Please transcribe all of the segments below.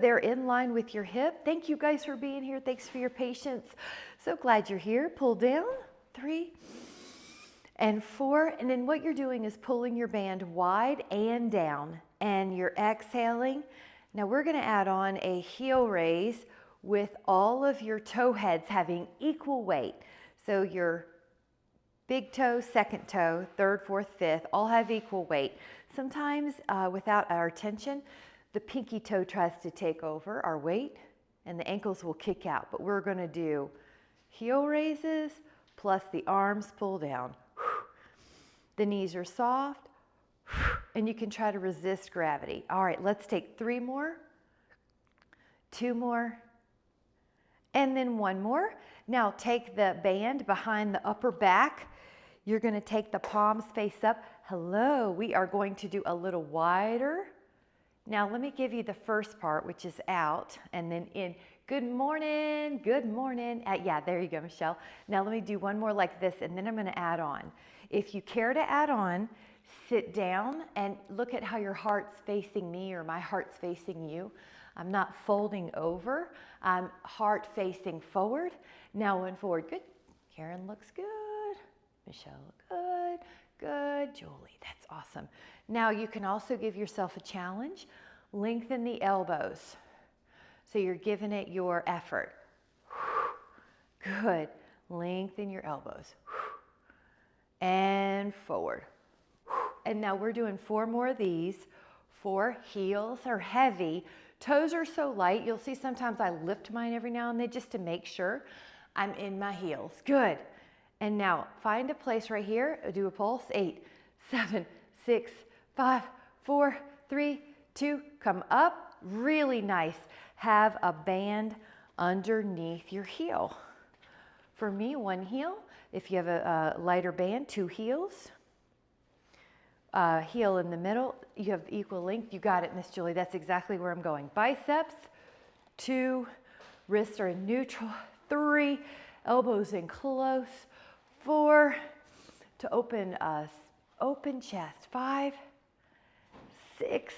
They're in line with your hip. Thank you guys for being here. Thanks for your patience. So glad you're here. Pull down, 3 and 4. And then what you're doing is pulling your band wide and down, and you're exhaling. Now we're gonna add on a heel raise with all of your toe heads having equal weight. So your big toe, second toe, third, fourth, fifth, all have equal weight. Sometimes without our attention, the pinky toe tries to take over our weight and the ankles will kick out. But we're gonna do heel raises plus the arms pull down. The knees are soft and you can try to resist gravity. All right, let's take 3 more, 2 more, and then 1 more. Now take the band behind the upper back. You're gonna take the palms face up. Hello, we are going to do a little wider. Now let me give you the first part, which is out and then in. Good morning, good morning. Yeah, there you go, Michelle. Now let me do 1 more like this and then I'm gonna add on. If you care to add on, sit down and look at how your heart's facing me or my heart's facing you. I'm not folding over, I'm heart facing forward. Now one forward, good. Karen looks good. Michelle, good, good. Julie, that's awesome. Now you can also give yourself a challenge. Lengthen the elbows. So you're giving it your effort. Good. Lengthen your elbows. And forward. And now we're doing 4 more of these. 4 heels are heavy. Toes are so light. You'll see sometimes I lift mine every now and then just to make sure I'm in my heels. Good. And now find a place right here. Do a pulse. 8, 7, 6, 5, 4, 3, 2. Come up. Really nice. Have a band underneath your heel. For me, 1 heel. If you have a lighter band, 2 heels. Heel in the middle. You have equal length. You got it, Miss Julie. That's exactly where I'm going. Biceps. 2. Wrists are in neutral. 3. Elbows in close. 4. To open open chest. 5, 6,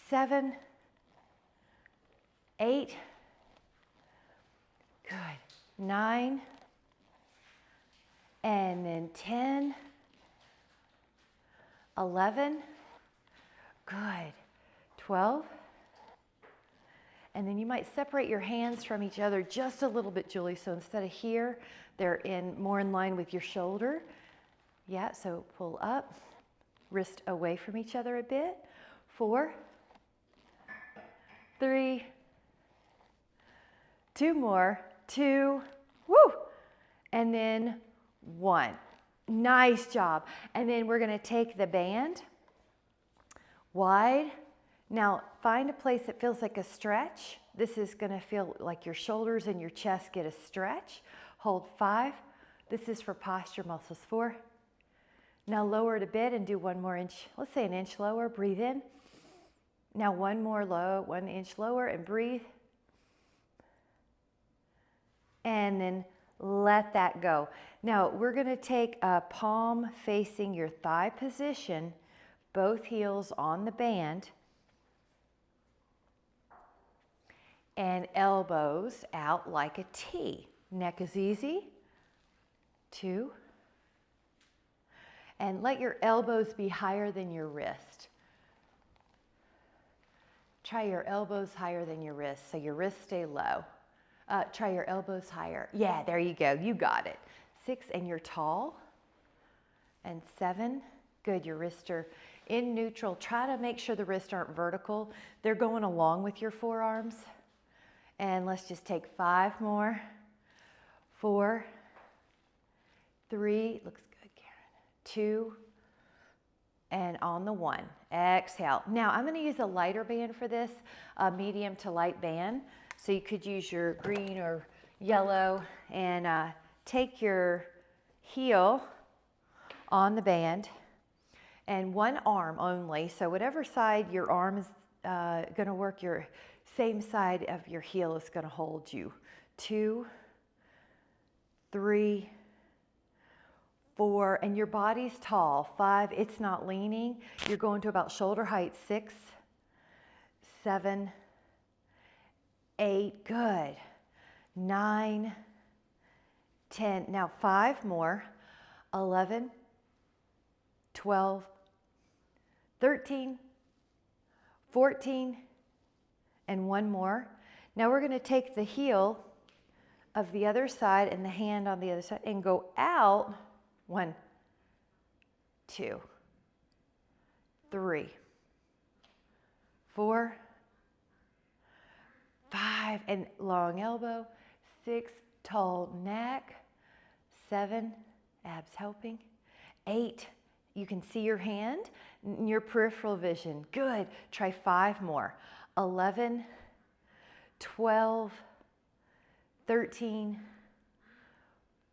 7, 8. Good. 9. And then 10. 11. Good. 12. And then you might separate your hands from each other just a little bit, Julie. So instead of here, they're more in line with your shoulder. Yeah, so pull up, wrist away from each other a bit. 4, 3, 2 more, 2, woo, and then 1. Nice job. And then we're gonna take the band wide. Now find a place that feels like a stretch. This is gonna feel like your shoulders and your chest get a stretch. Hold 5. This is for posture muscles. 4. Now lower it a bit and do 1 more inch. Let's say 1 inch lower. Breathe in. Now 1 more 1 inch lower and breathe. And then let that go. Now we're gonna take a palm facing your thigh position, both heels on the band, and elbows out like a T. Neck is easy. 2. And let your elbows be higher than your wrist. Try your elbows higher than your wrists, so your wrists stay low. Try your elbows higher. Yeah, there you go. You got it. 6, and you're tall. And 7, good. Your wrists are in neutral. Try to make sure the wrists aren't vertical. They're going along with your forearms. And let's just take 5 more. 4, 3, looks good, Karen. 2, and on the 1. Exhale. Now I'm going to use a lighter band for this, a medium to light band. So you could use your green or yellow and take your heel on the band and 1 arm only. So whatever side your arm is going to work, your same side of your heel is going to hold you. 2, 3, 4, and your body's tall. 5, it's not leaning. You're going to about shoulder height. 6, 7, 8, good. 9, 10, now 5 more. 11, 12, 13, 14, and one more. Now we're going to take the heel of the other side and the hand on the other side and go out. 1, 2, 3, 4, 5, and long elbow. 6, tall neck. 7, abs helping. 8, you can see your hand in your peripheral vision. Good. Try 5 more. 11, 12, 13,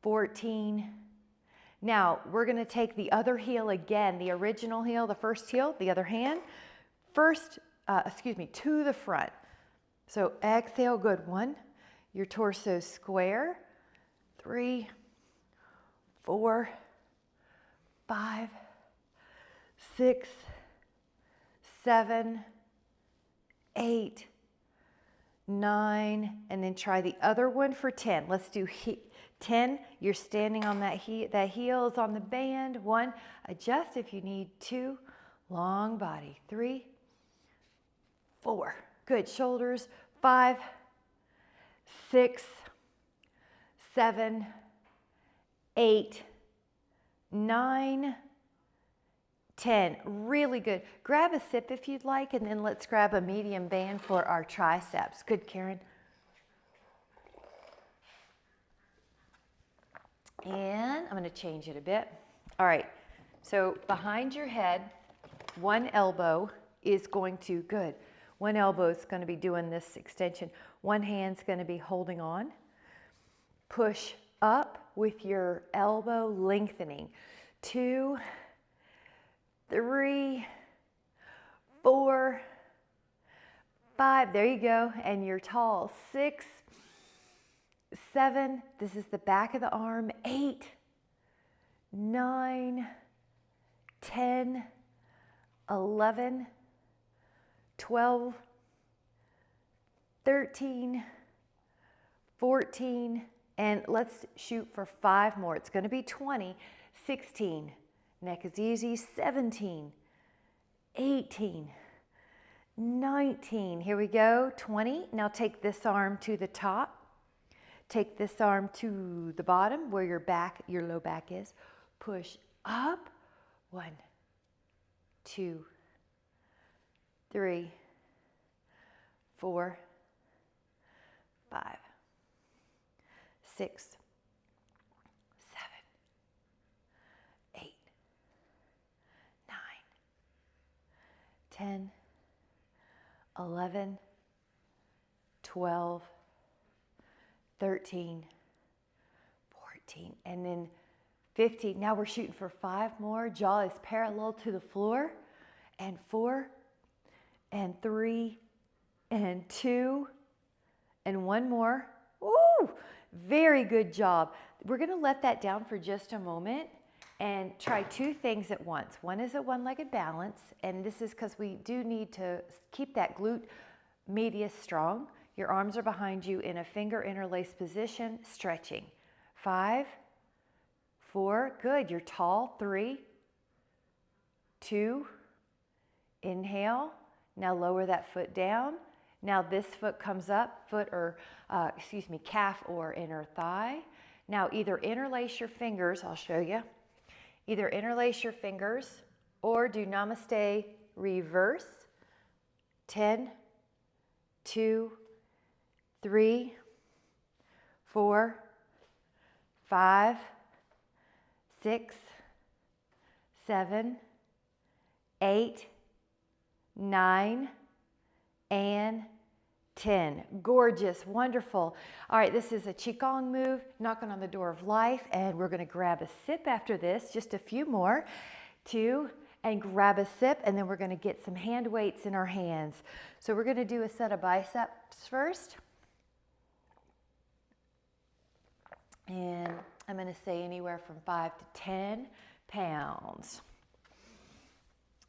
14. Now we're going to take the other heel again, the original heel, the first heel, the other hand, to the front. So exhale, good. 1, your torso square. 3, 4, 5, 6, 7, 8, 9, and then try the other one for 10. Let's do 10. You're standing on that heel is on the band. 1, adjust if you need. 2, long body. 3, 4, good. Shoulders. 5, 6, 7, 8, 9, 10. Really good. Grab a sip if you'd like, and then let's grab a medium band for our triceps. Good, Karen. And I'm going to change it a bit. All right. So behind your head, one elbow is going to, good. One elbow is going to be doing this extension. One hand's going to be holding on. Push up with your elbow lengthening. 2, 3, 4, 5. There you go. And you're tall. 6, 7. This is the back of the arm. 8, 9, 10, 11, 12, 13, 14, and let's shoot for 5 more. It's going to be 20, 16, neck is easy, 17, 18, 19, here we go, 20. Now take this arm to the top, take this arm to the bottom where your low back is, push up, 1, 2, 3, 4, 5, 6, 7, 8, 9, 10, 11, 12, 13, 14, and then 15. Now we're shooting for 5 more. Jaw is parallel to the floor. And 4, and 3, and 2, and 1 more. Woo! Very good job. We're going to let that down for just a moment and try 2 things at once. One is a one-legged balance, and this is because we do need to keep that glute medius strong. Your arms are behind you in a finger interlaced position, stretching. 5, 4, good. You're tall. 3, 2, inhale. Now lower that foot down. Now this foot comes up, calf or inner thigh. Now either interlace your fingers, I'll show you. Either interlace your fingers or do namaste reverse. 10, 2, 3, 4, 5, 6, 7, 8, 9, and 10. Gorgeous, wonderful. All right, this is a Qigong move, knocking on the door of life, and we're going to grab a sip after this, just a few more. 2, and grab a sip, and then we're going to get some hand weights in our hands. So we're going to do a set of biceps first. And I'm going to say anywhere from 5 to 10 pounds.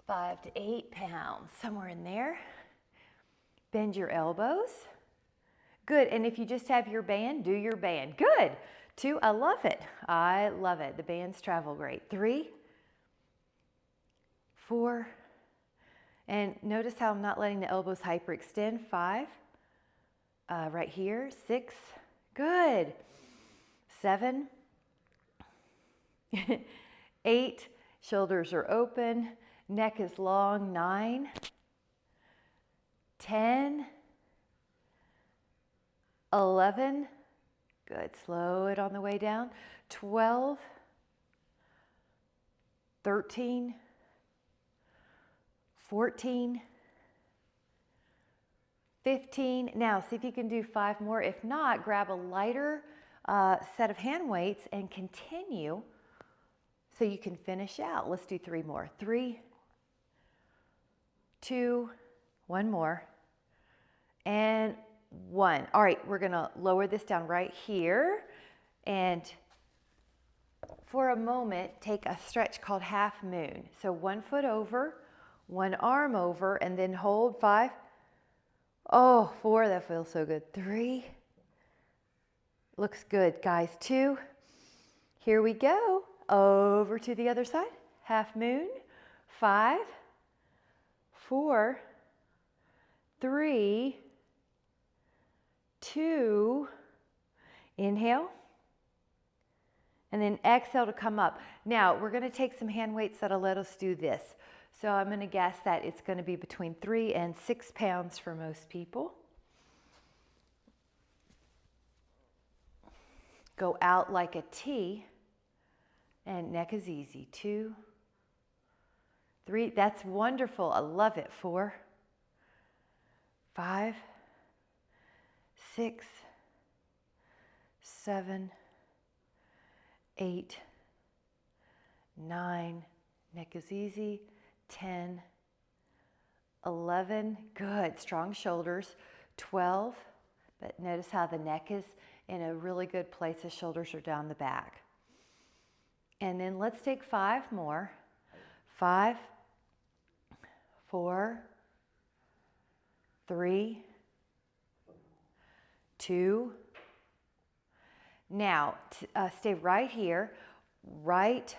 5 to 8 pounds, somewhere in there. Bend your elbows. Good, and if you just have your band, do your band. Good. 2, I love it. I love it. The bands travel great. 3, 4, and notice how I'm not letting the elbows hyperextend. 5, right here. 6, good. 7, 8, shoulders are open, neck is long. 9, 10, 11, good, slow it on the way down. 12, 13, 14, 15. Now, see if you can do 5 more. If not, grab a lighter set of hand weights and continue so you can finish out. Let's do 3 more. 3, 2, 1 more, and 1. All right, we're going to lower this down right here, and for a moment, take a stretch called half moon. So 1 foot over, 1 arm over, and then hold. 5. Oh, 4, that feels so good. 3, looks good, guys. 2, here we go. Over to the other side, half moon. 5, 4, 3, 2, inhale, and then exhale to come up. Now, we're going to take some hand weights that'll let us do this. So I'm going to guess that it's going to be between 3 and 6 pounds for most people. Go out like a T, and neck is easy. 2, 3, that's wonderful. I love it. 4, 5, 6, 7, 8, 9, neck is easy. 10, 11, good, strong shoulders. 12, but notice how the neck is in a really good place. The shoulders are down the back. And then let's take 5 more. 5, 4, 3, 2. Now, stay right here, right,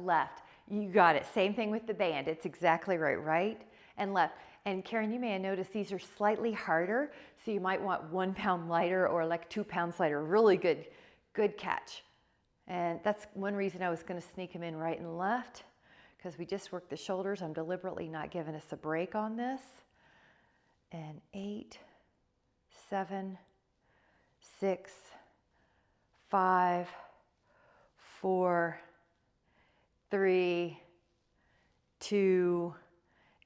left. You got it. Same thing with the band. It's exactly right. Right and left. And Karen, you may have noticed these are slightly harder, so you might want 1 pound lighter or like 2 pounds lighter. Really good catch. And that's one reason I was going to sneak them in right and left, because we just worked the shoulders. I'm deliberately not giving us a break on this. And 8, 7, 6, 5, 4, 3, 2,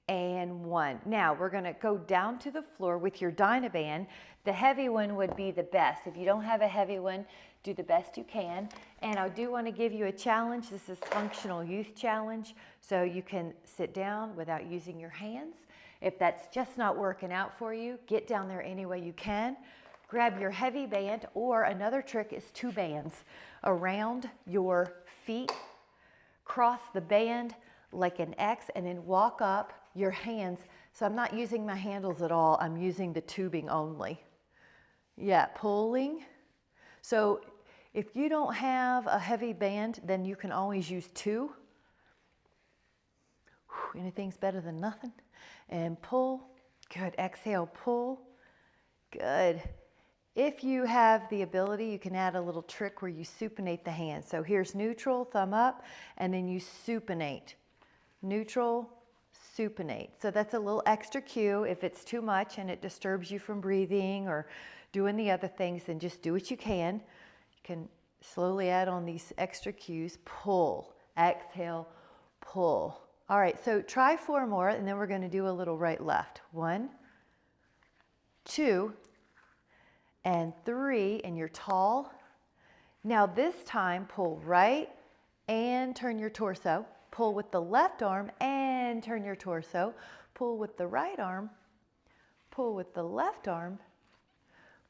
and 1. Now we're going to go down to the floor with your dynaband. The heavy one would be the best. If you don't have a heavy one, do the best you can. And I do want to give you a challenge. This is Functional Youth Challenge, so you can sit down without using your hands. If that's just not working out for you, get down there any way you can. Grab your heavy band, or another trick is 2 bands around your feet. Cross the band like an X and then walk up your hands. So I'm not using my handles at all. I'm using the tubing only. Yeah, pulling. So if you don't have a heavy band, then you can always use 2. Anything's better than nothing. And pull. Good. Exhale, pull. Good. If you have the ability, you can add a little trick where you supinate the hands. So here's neutral, thumb up, and then you supinate. Neutral, supinate. So that's a little extra cue. If it's too much and it disturbs you from breathing or doing the other things, then just do what you can. You can slowly add on these extra cues. Pull, exhale, pull. All right, so try 4 more, and then we're going to do a little right-left. 1, 2, and 3, and you're tall. Now this time, pull right and turn your torso. Pull with the left arm and turn your torso. Pull with the right arm. Pull with the left arm.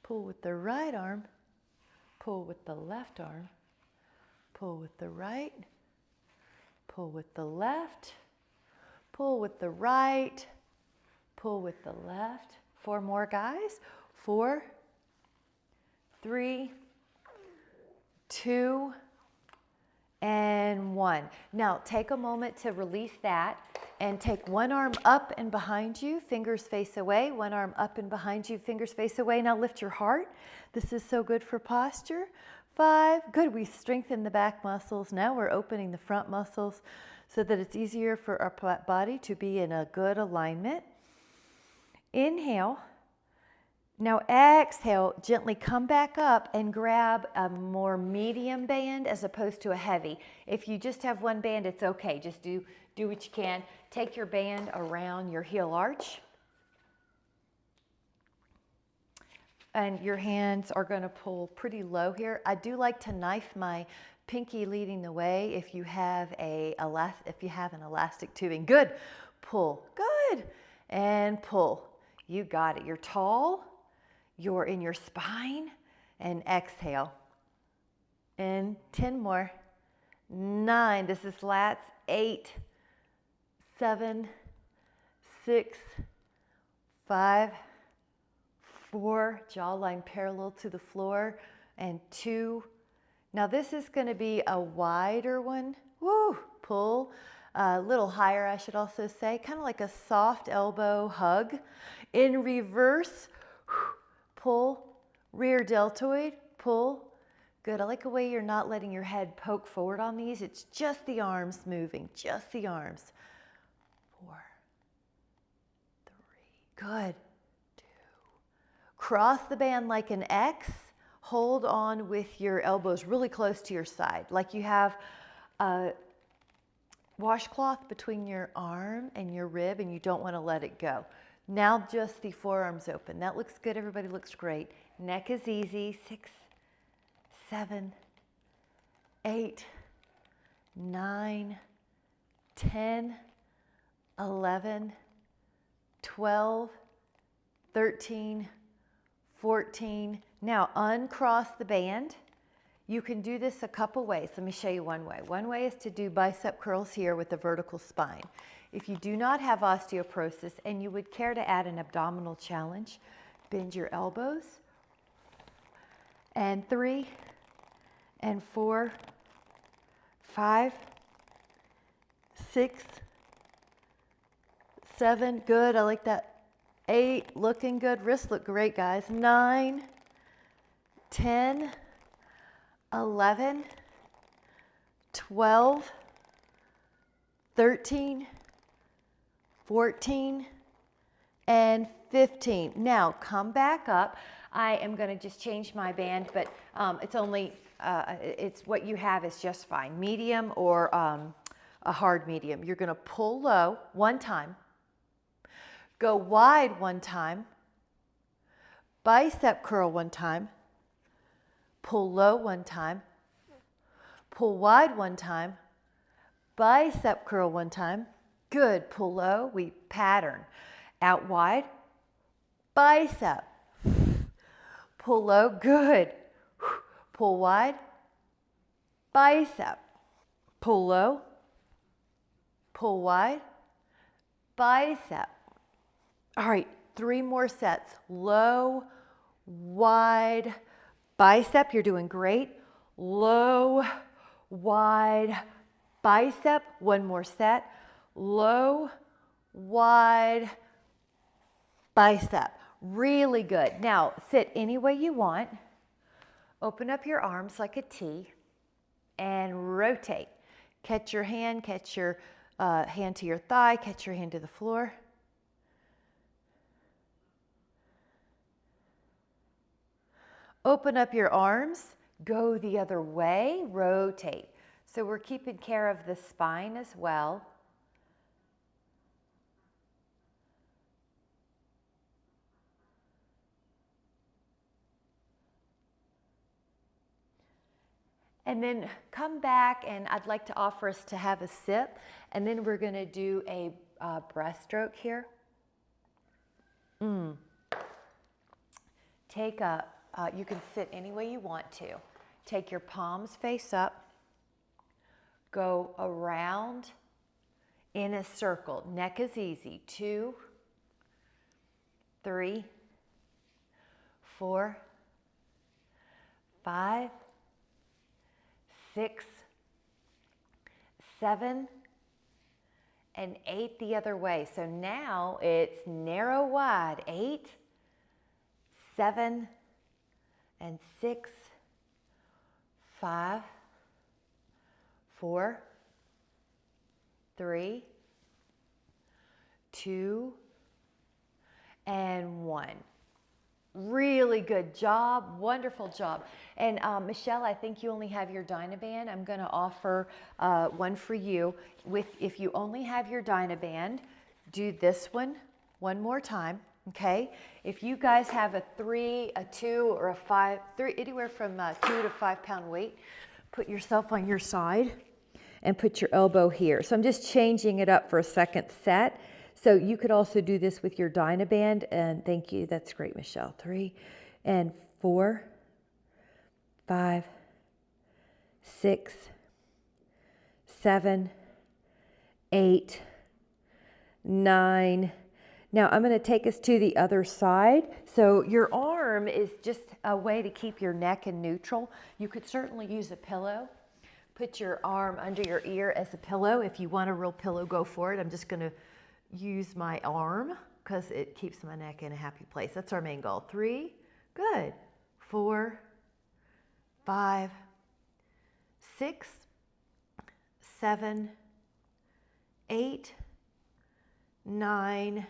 Pull with the right arm. Pull with the left arm. Pull with the right. Pull with the left. Pull with the right. Pull with the left. 4 more, guys. 4, 3, 2, and 1. Now take a moment to release that and take one arm up and behind you, fingers face away. One arm up and behind you, fingers face away. Now lift your heart. This is so good for posture. 5, good. We strengthen the back muscles. Now we're opening the front muscles so that it's easier for our body to be in a good alignment. Inhale. Now exhale, gently come back up and grab a more medium band as opposed to a heavy. If you just have one band, it's okay. Just do what you can. Take your band around your heel arch. And your hands are going to pull pretty low here. I do like to knife my pinky leading the way if you have an elastic tubing. Good. Pull. Good. And pull. You got it. You're tall. You're in your spine, and exhale. And 10 more. 9, this is lats. 8, 7, 6, 5, 4, jawline parallel to the floor, and 2. Now this is going to be a wider one. Woo, pull. A little higher, I should also say, kind of like a soft elbow hug. In reverse, pull, rear deltoid, pull. Good. I like the way you're not letting your head poke forward on these. It's just the arms moving, just the arms. 4, 3, good. 2. Cross the band like an X. Hold on with your elbows really close to your side, like you have a washcloth between your arm and your rib and you don't want to let it go. Now just the forearms open. That looks good. Everybody looks great. Neck is easy. 6, 7, 8, 9, 10, 11, 12, 13, 14. Now uncross the band. You can do this a couple ways. Let me show you one way. One way is to do bicep curls here with a vertical spine. If you do not have osteoporosis and you would care to add an abdominal challenge, bend your elbows. And 3, and 4, 5, 6, 7, good, I like that. 8, looking good, wrists look great, guys. 9, 10, 11, 12, 13, 14, and 15. Now come back up. I am going to just change my band, but it's what you have is just fine. Medium or a hard medium. You're going to pull low one time, go wide one time, bicep curl one time, pull low one time, pull wide one time, bicep curl one time. Good, pull low, we pattern. Out wide, bicep. Pull low, good. Pull wide, bicep. Pull low, pull wide, bicep. All right, 3 more sets. Low, wide, bicep, you're doing great. Low, wide, bicep. 1 more set. Low, wide, bicep. Really good. Now sit any way you want. Open up your arms like a T and rotate. Catch your hand to your thigh, catch your hand to the floor. Open up your arms, go the other way, rotate. So we're keeping care of the spine as well. And then come back, and I'd like to offer us to have a sip, and then we're going to do a breaststroke here. Take you can sit any way you want to. Take your palms face up, go around in a circle. Neck is easy. 2, 3, 4, 5, 6, 7, and 8 the other way. So now it's narrow wide. 8, 7, and 6, 5, 4, 3, 2, and 1. Really good job, wonderful job. And Michelle, I think you only have your Dynaband. I'm going to offer one for you. If you only have your Dynaband, do this one more time, okay? If you guys have a 3, a 2, or a 5, anywhere from 2 to 5 pound weight, put yourself on your side and put your elbow here. So I'm just changing it up for a second set. So you could also do this with your Dynaband, and thank you, that's great, Michelle. 3 and 4, 5, 6, 7, 8, 9. Now I'm going to take us to the other side. So your arm is just a way to keep your neck in neutral. You could certainly use a pillow. Put your arm under your ear as a pillow. If you want a real pillow, go for it. I'm just going to use my arm because it keeps my neck in a happy place. That's our main goal. 3, good. 4, 5, 6, 7, 8, 9,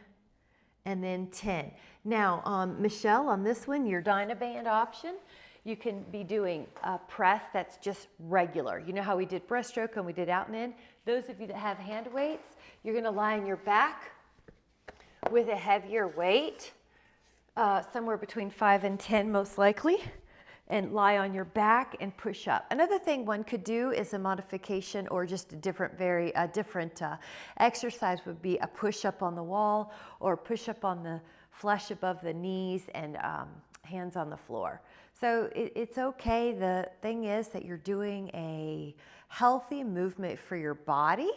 and then 10. Now, Michelle, on this one, your Dynaband option, you can be doing a press that's just regular. You know how we did breaststroke and we did out and in? Those of you that have hand weights, you're going to lie on your back with a heavier weight, somewhere between 5 and 10 most likely, and lie on your back and push up. Another thing one could do is a modification or just a different exercise would be a push up on the wall or push up on the flesh above the knees and hands on the floor. So it's okay. The thing is that you're doing a healthy movement for your body.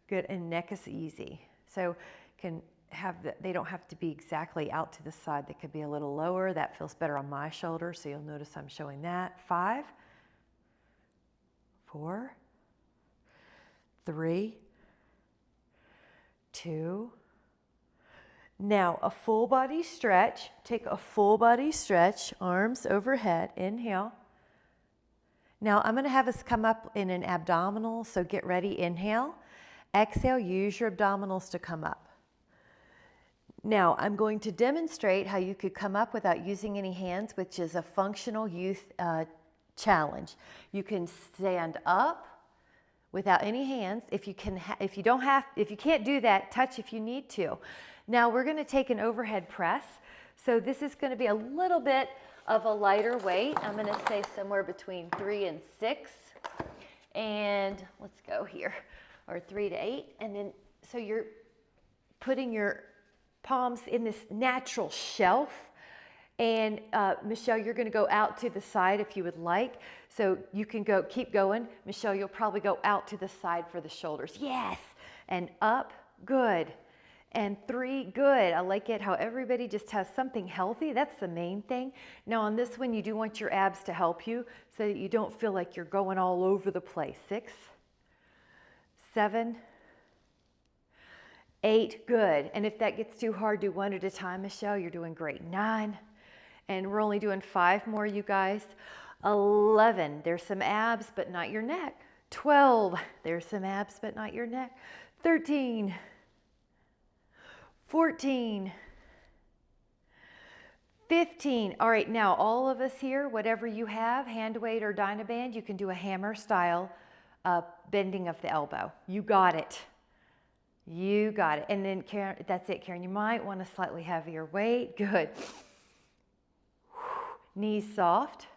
Good, and neck is easy. So they don't have to be exactly out to the side. They could be a little lower. That feels better on my shoulder, so you'll notice I'm showing that. 5, 4, 3, 2. Now a full body stretch. Take a full body stretch, arms overhead. Inhale. Now I'm going to have us come up in an abdominal, so get ready. Inhale. Exhale, use your abdominals to come up. Now I'm going to demonstrate how you could come up without using any hands, which is a functional youth challenge. You can stand up without any hands. If you can't do that, touch if you need to. Now we're going to take an overhead press. So this is going to be a little bit of a lighter weight. I'm going to say somewhere between 3 and 6. And let's go here, or 3 to 8. And then, so you're putting your palms in this natural shelf. And Michelle, you're going to go out to the side if you would like. So you can keep going. Michelle, you'll probably go out to the side for the shoulders. Yes. And up. Good. And 3, good. I like it how everybody just has something healthy. That's the main thing. Now on this one, you do want your abs to help you so that you don't feel like you're going all over the place. 6, 7, 8, good. And if that gets too hard, do 1 at a time, Michelle. You're doing great. 9, and we're only doing 5 more, you guys. 11, there's some abs, but not your neck. 12, there's some abs, but not your neck. 13, 14, 15. All right, now all of us here, whatever you have, hand weight or Dynaband, you can do a hammer style bending of the elbow. You got it. You got it. And then Karen, that's it, Karen. You might want a slightly heavier weight. Good. Knees soft.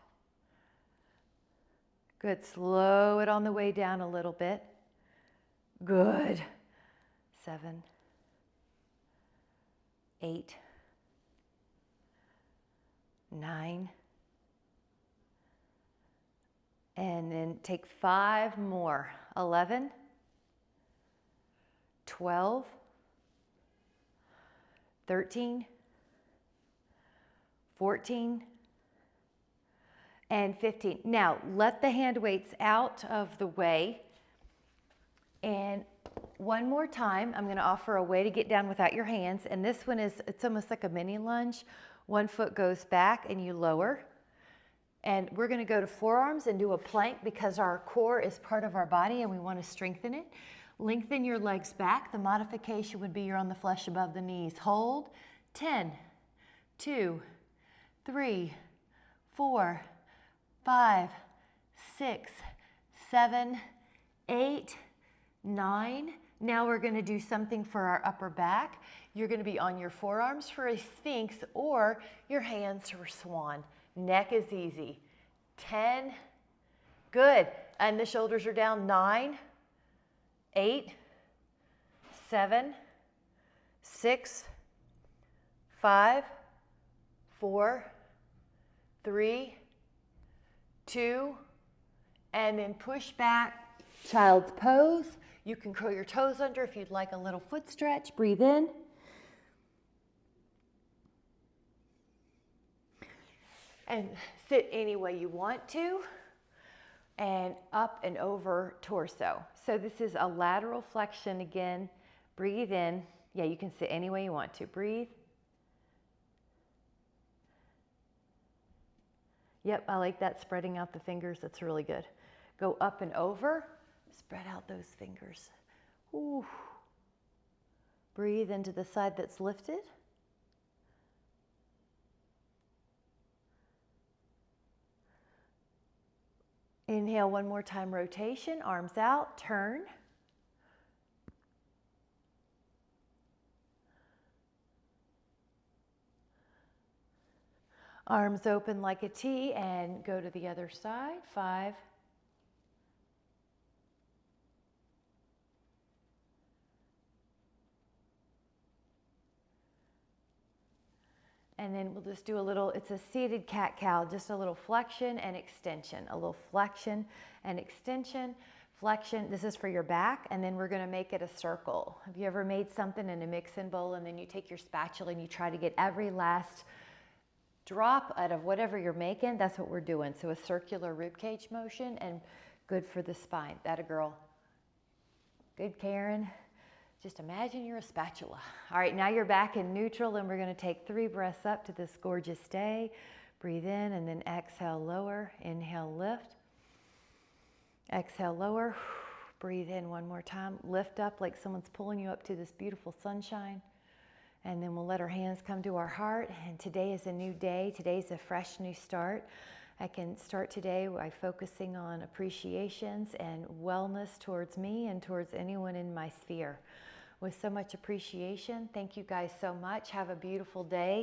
Good. Slow it on the way down a little bit. Good. 7, 8, 9, and then take 5 more. 11, 12, 13, 14, and 15. Now, let the hand weights out of the way. And one more time, I'm gonna offer a way to get down without your hands. And this one is, it's almost like a mini lunge. One foot goes back and you lower. And we're gonna go to forearms and do a plank because our core is part of our body and we wanna strengthen it. Lengthen your legs back. The modification would be you're on the flesh above the knees. Hold, 10, 2, 3, 4, 5, 6, 7, 8, 9. Now we're gonna do something for our upper back. You're gonna be on your forearms for a sphinx or your hands for swan. Neck is easy. 10, good. And the shoulders are down. 9, 8, 7, 6, 5, 4, 3, 2, and then push back, child's pose. You can curl your toes under if you'd like a little foot stretch. Breathe in. And sit any way you want to. And up and over torso. So this is a lateral flexion again. Breathe in. Yeah, you can sit any way you want to. Breathe. Yep, I like that, spreading out the fingers. That's really good. Go up and over. Spread out those fingers. Ooh. Breathe into the side that's lifted. Inhale one more time, rotation, arms out, turn. Arms open like a T and go to the other side. 5. And then we'll just do a little, it's a seated cat-cow, just a little flexion and extension. A little flexion and extension. Flexion, this is for your back, and then we're gonna make it a circle. Have you ever made something in a mixing bowl and then you take your spatula and you try to get every last drop out of whatever you're making? That's what we're doing. So a circular ribcage motion and good for the spine. That a girl. Good, Karen. Just imagine you're a spatula. All right, now you're back in neutral and we're gonna take 3 breaths up to this gorgeous day. Breathe in and then exhale, lower. Inhale, lift. Exhale, lower. Breathe in one more time. Lift up like someone's pulling you up to this beautiful sunshine. And then we'll let our hands come to our heart. And today is a new day. Today's a fresh new start. I can start today by focusing on appreciations and wellness towards me and towards anyone in my sphere. With so much appreciation, thank you guys so much. Have a beautiful day.